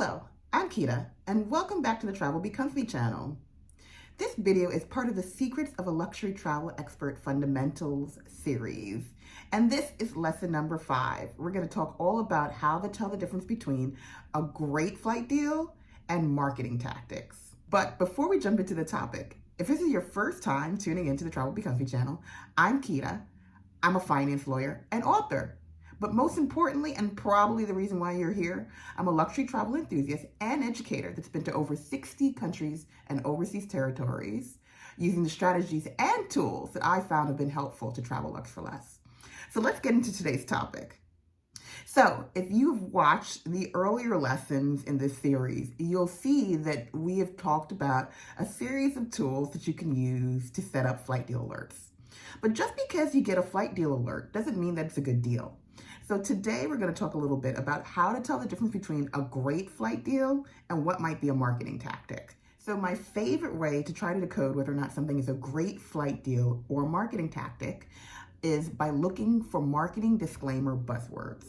Hello, I'm Kita, and welcome back to the Travel Be Comfy channel. This video is part of the Secrets of a Luxury Travel Expert Fundamentals series, and this is lesson number 5. We're going to talk all about how to tell the difference between a great flight deal and marketing tactics. But before we jump into the topic, if this is your first time tuning into the Travel Be Comfy channel, I'm Kita. I'm a finance lawyer and author. But most importantly, and probably the reason why you're here, I'm a luxury travel enthusiast and educator that's been to over 60 countries and overseas territories using the strategies and tools that I found have been helpful to travel lux for less. So let's get into today's topic. So if you've watched the earlier lessons in this series, you'll see that we have talked about a series of tools that you can use to set up flight deal alerts. But just because you get a flight deal alert doesn't mean that it's a good deal. So today we're going to talk a little bit about how to tell the difference between a great flight deal and what might be a marketing tactic. So my favorite way to try to decode whether or not something is a great flight deal or a marketing tactic is by looking for marketing disclaimer buzzwords.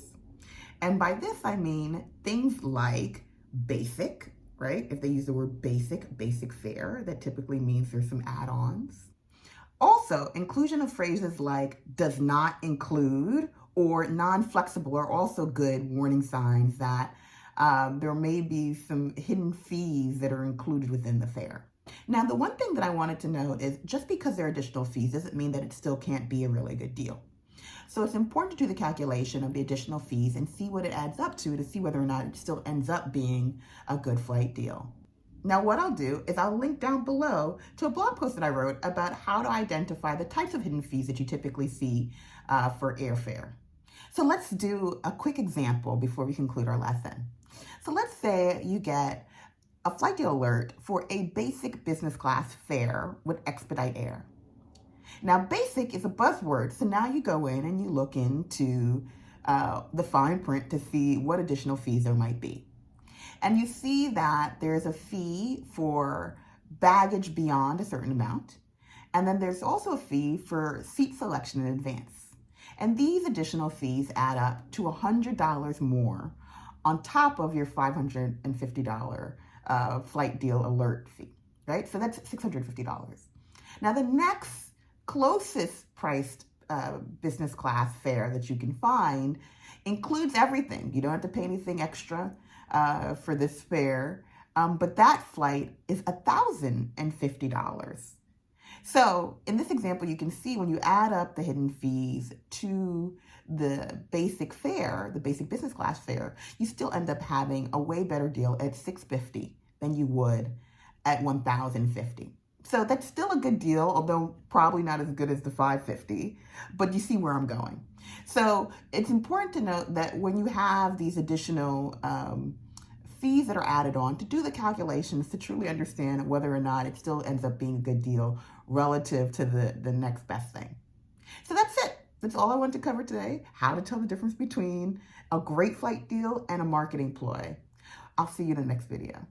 And by this, I mean things like basic, right? If they use the word basic fare, that typically means there's some add-ons. Also, inclusion of phrases like does not include or non-flexible are also good warning signs that there may be some hidden fees that are included within the fare. Now, the one thing that I wanted to note is just because there are additional fees doesn't mean that it still can't be a really good deal. So it's important to do the calculation of the additional fees and see what it adds up to see whether or not it still ends up being a good flight deal. Now, what I'll do is I'll link down below to a blog post that I wrote about how to identify the types of hidden fees that you typically see for airfare. So let's do a quick example before we conclude our lesson. So let's say you get a flight deal alert for a basic business class fare with Expedite Air. Now, basic is a buzzword, so now you go in and you look into the fine print to see what additional fees there might be. And you see that there's a fee for baggage beyond a certain amount, and then there's also a fee for seat selection in advance. And these additional fees add up to $100 more on top of your $550 flight deal alert fee, right? So that's $650. Now, the next closest priced business class fare that you can find includes everything. You don't have to pay anything extra for this fare, but that flight is $1,050. So in this example, you can see when you add up the hidden fees to the basic fare, the basic business class fare, you still end up having a way better deal at $650 than you would at $1,050. So that's still a good deal, although probably not as good as the $550, but you see where I'm going. So it's important to note that when you have these additional fees that are added on, to do the calculations to truly understand whether or not it still ends up being a good deal relative to the next best thing. So that's it. That's all I wanted to cover today, how to tell the difference between a great flight deal and a marketing ploy. I'll see you in the next video.